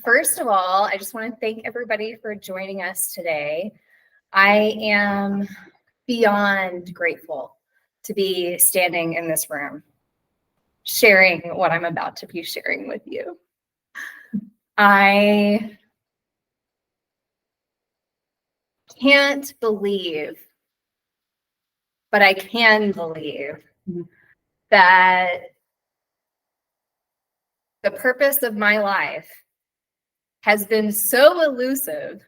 First of all, I just want to thank everybody for joining us today. I am beyond grateful to be standing in this room, sharing what I'm about to be sharing with you. I can't believe, but I can believe that the purpose of my life has been so elusive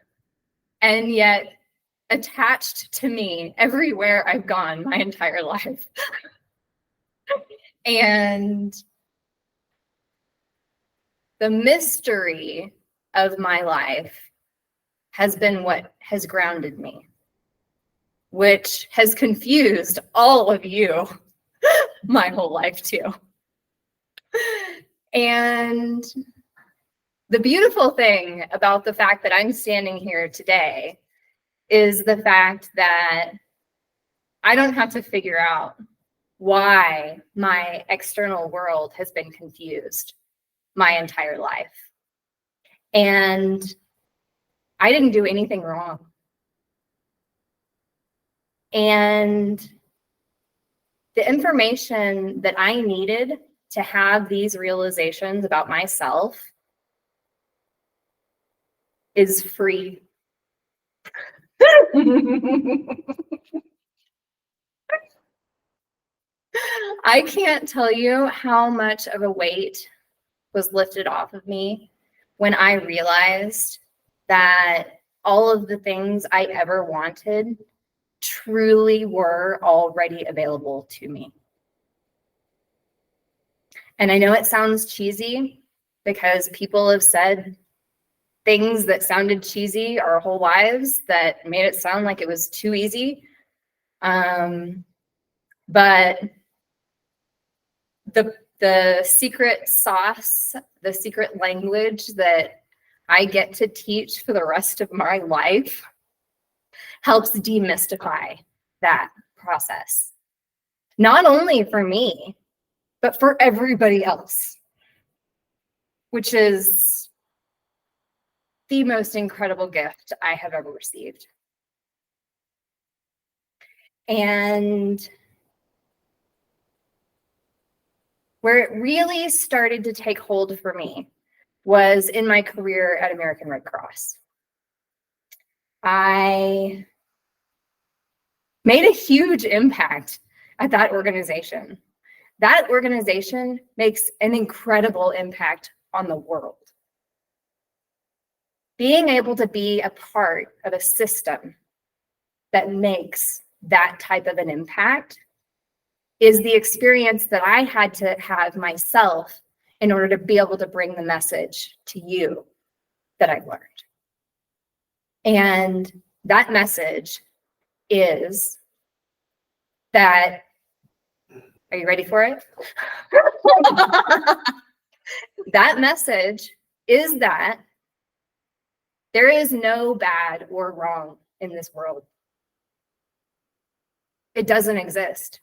and yet attached to me everywhere I've gone my entire life. And the mystery of my life has been what has grounded me, which has confused all of you my whole life too. And the beautiful thing about the fact that I'm standing here today is the fact that I don't have to figure out why my external world has been confused my entire life. And I didn't do anything wrong. And the information that I needed to have these realizations about myself is free. I can't tell you how much of a weight was lifted off of me when I realized that all of the things I ever wanted truly were already available to me. And I know it sounds cheesy because people have said things that sounded cheesy our whole lives that made it sound like it was too easy. But the secret sauce, the secret language that I get to teach for the rest of my life helps demystify that process. Not only for me, but for everybody else, which is the most incredible gift I have ever received. And where it really started to take hold for me was in my career at American Red Cross. I made a huge impact at that organization. That organization makes an incredible impact on the world. Being able to be a part of a system that makes that type of an impact is the experience that I had to have myself in order to be able to bring the message to you that I learned. And that message is that, are you ready for it? That message is that there is no bad or wrong in this world. It doesn't exist.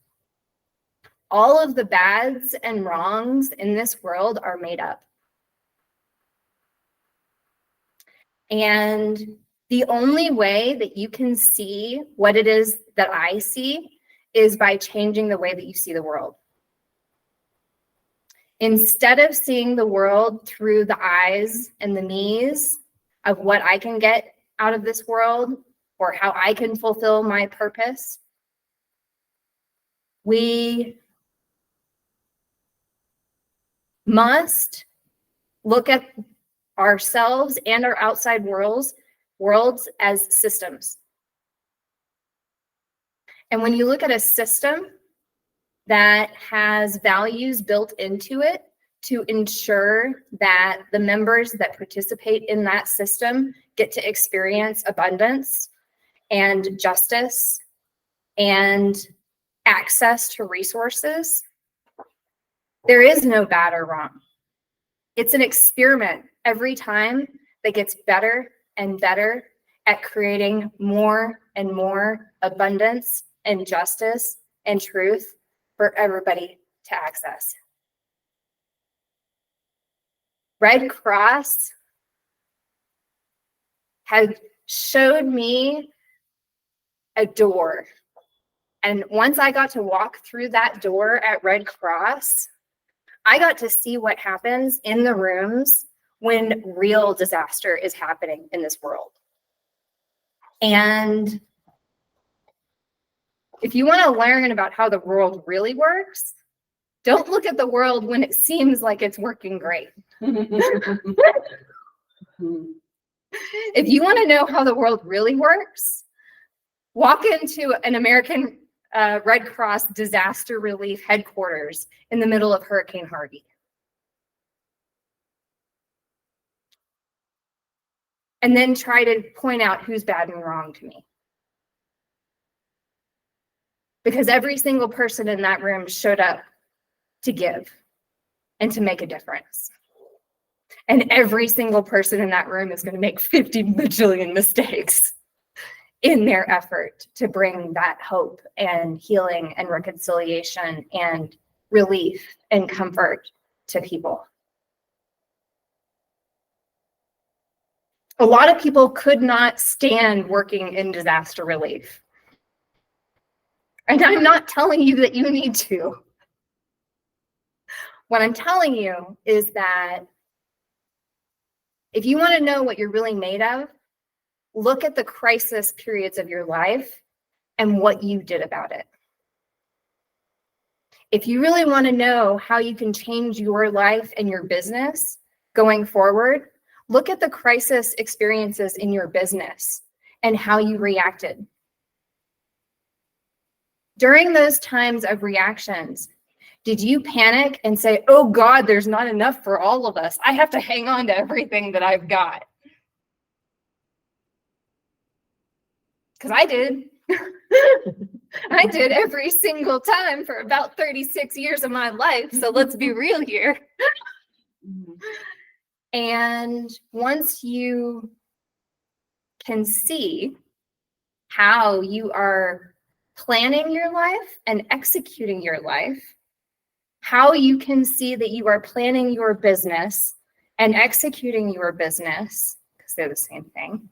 All of the bads and wrongs in this world are made up. And the only way that you can see what it is that I see is by changing the way that you see the world. Instead of seeing the world through the eyes and the knees of what I can get out of this world or how I can fulfill my purpose, we must look at ourselves and our outside worlds as systems. And when you look at a system that has values built into it to ensure that the members that participate in that system get to experience abundance and justice and access to resources, there is no bad or wrong. It's an experiment every time that gets better and better at creating more and more abundance and justice and truth for everybody to access. Red Cross had showed me a door. And once I got to walk through that door at Red Cross, I got to see what happens in the rooms when real disaster is happening in this world. And if you want to learn about how the world really works, don't look at the world when it seems like it's working great. If you want to know how the world really works, walk into an American Red Cross disaster relief headquarters in the middle of Hurricane Harvey. And then try to point out who's bad and wrong to me. Because every single person in that room showed up to give and to make a difference. And every single person in that room is going to make 50 bajillion mistakes in their effort to bring that hope and healing and reconciliation and relief and comfort to people. A lot of people could not stand working in disaster relief. And I'm not telling you that you need to. What I'm telling you is that if you want to know what you're really made of, look at the crisis periods of your life and what you did about it. If you really want to know how you can change your life and your business going forward, look at the crisis experiences in your business and how you reacted. During those times of reactions, did you panic and say, oh God, there's not enough for all of us. I have to hang on to everything that I've got? Because I did. I did every single time for about 36 years of my life. So let's be real here. And once you can see how you are planning your life and executing your life, how you can see that you are planning your business and executing your business, because they're the same thing,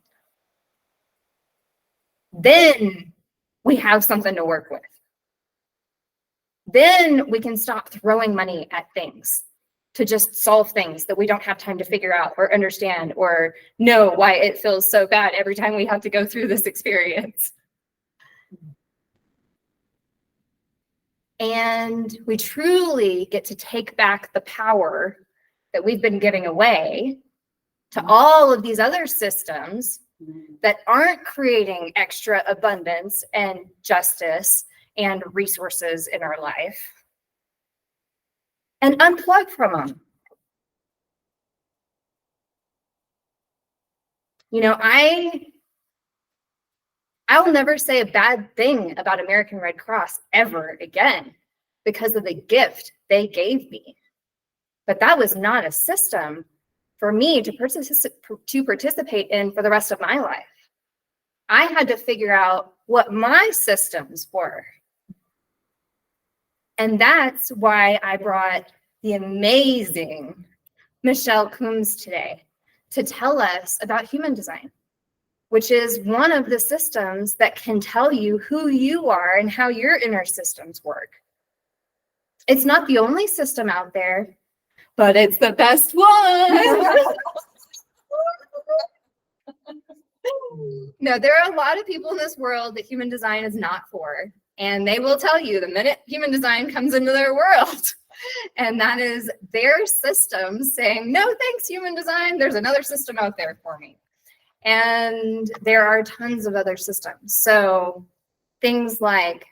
then we have something to work with. Then we can stop throwing money at things to just solve things that we don't have time to figure out or understand or know why it feels so bad every time we have to go through this experience. And we truly get to take back the power that we've been giving away to all of these other systems that aren't creating extra abundance and justice and resources in our life, and unplug from them. You know, I'll never say a bad thing about American Red Cross ever again because of the gift they gave me. But that was not a system for me to participate in for the rest of my life. I had to figure out what my systems were. And that's why I brought the amazing Michelle Coombs today to tell us about human design, which is one of the systems that can tell you who you are and how your inner systems work. It's not the only system out there, but it's the best one. No, there are a lot of people in this world that human design is not for, and they will tell you the minute human design comes into their world. And that is their system saying, no, thanks, human design. There's another system out there for me. And there are tons of other systems. So things like,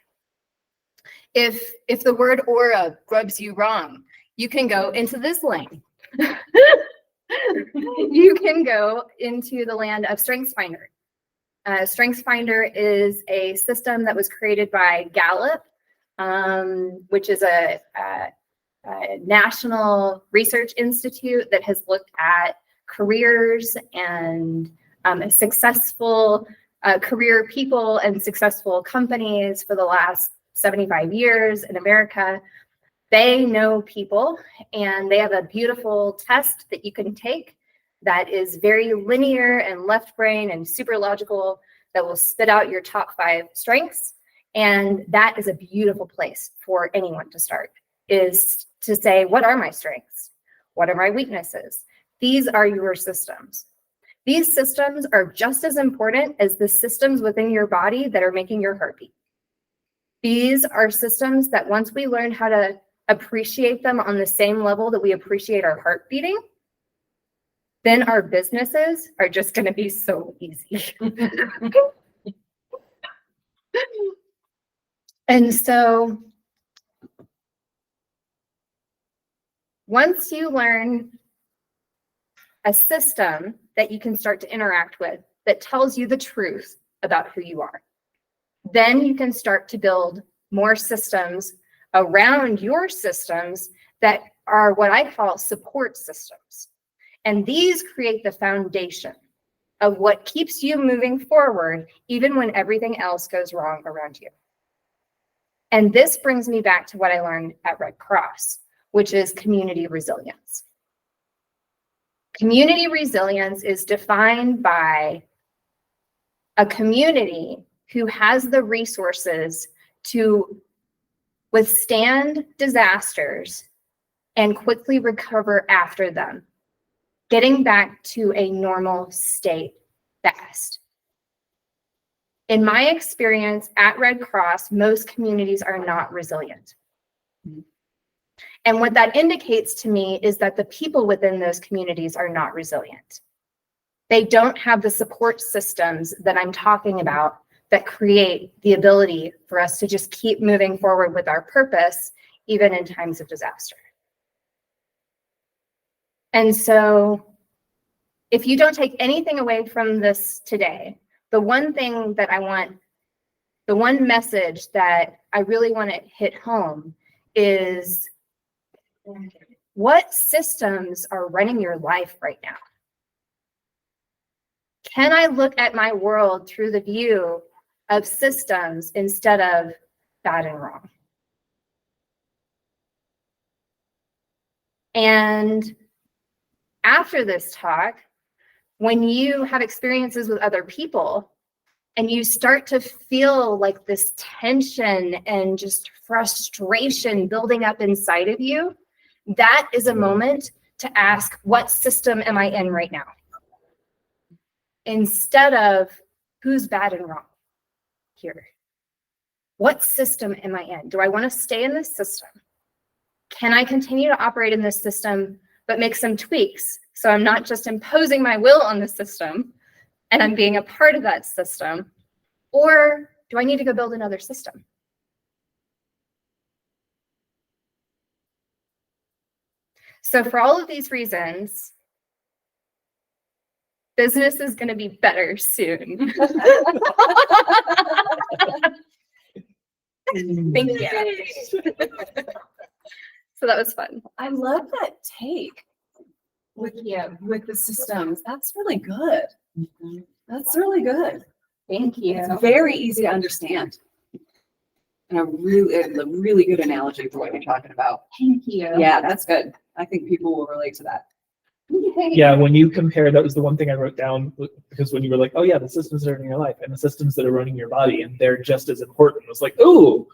if the word aura rubs you wrong, you can go into this lane. You can go into the land of StrengthsFinder. StrengthsFinder is a system that was created by Gallup, which is a national research institute that has looked at careers and successful career people and successful companies for the last 75 years in America. They know people, and they have a beautiful test that you can take that is very linear and left brain and super logical that will spit out your top 5 strengths. And that is a beautiful place for anyone to start, is to say, what are my strengths? What are my weaknesses? These are your systems. These systems are just as important as the systems within your body that are making your heart beat. These are systems that once we learn how to appreciate them on the same level that we appreciate our heart beating, then our businesses are just going to be so easy. And so once you learn a system that you can start to interact with that tells you the truth about who you are, then you can start to build more systems around your systems that are what I call support systems. And these create the foundation of what keeps you moving forward, even when everything else goes wrong around you. And this brings me back to what I learned at Red Cross, which is community resilience. Community resilience is defined by a community who has the resources to withstand disasters and quickly recover after them, getting back to a normal state fast. In my experience at Red Cross, most communities are not resilient. And what that indicates to me is that the people within those communities are not resilient. They don't have the support systems that I'm talking about that create the ability for us to just keep moving forward with our purpose, even in times of disaster. And so if you don't take anything away from this today, the one thing that I want, the one message that I really want to hit home is, what systems are running your life right now? Can I look at my world through the view of systems instead of bad and wrong? And after this talk, when you have experiences with other people and you start to feel like this tension and just frustration building up inside of you, that is a moment to ask, what system am I in right now? Instead of who's bad and wrong here. What system am I in? Do I want to stay in this system? Can I continue to operate in this system, but make some tweaks so I'm not just imposing my will on the system and I'm being a part of that system? Or do I need to go build another system? So for all of these reasons, business is going to be better soon. Thank you. So that was fun. I love that take with the systems. That's really good. That's really good. Thank you. It's very easy to understand. And a really good analogy for what you're talking about. Thank you. Yeah, that's good. I think people will relate to that. Yeah, when you compare, that was the one thing I wrote down, because when you were like, oh yeah, the systems that are in your life and the systems that are running your body, and they're just as important. It was like, ooh,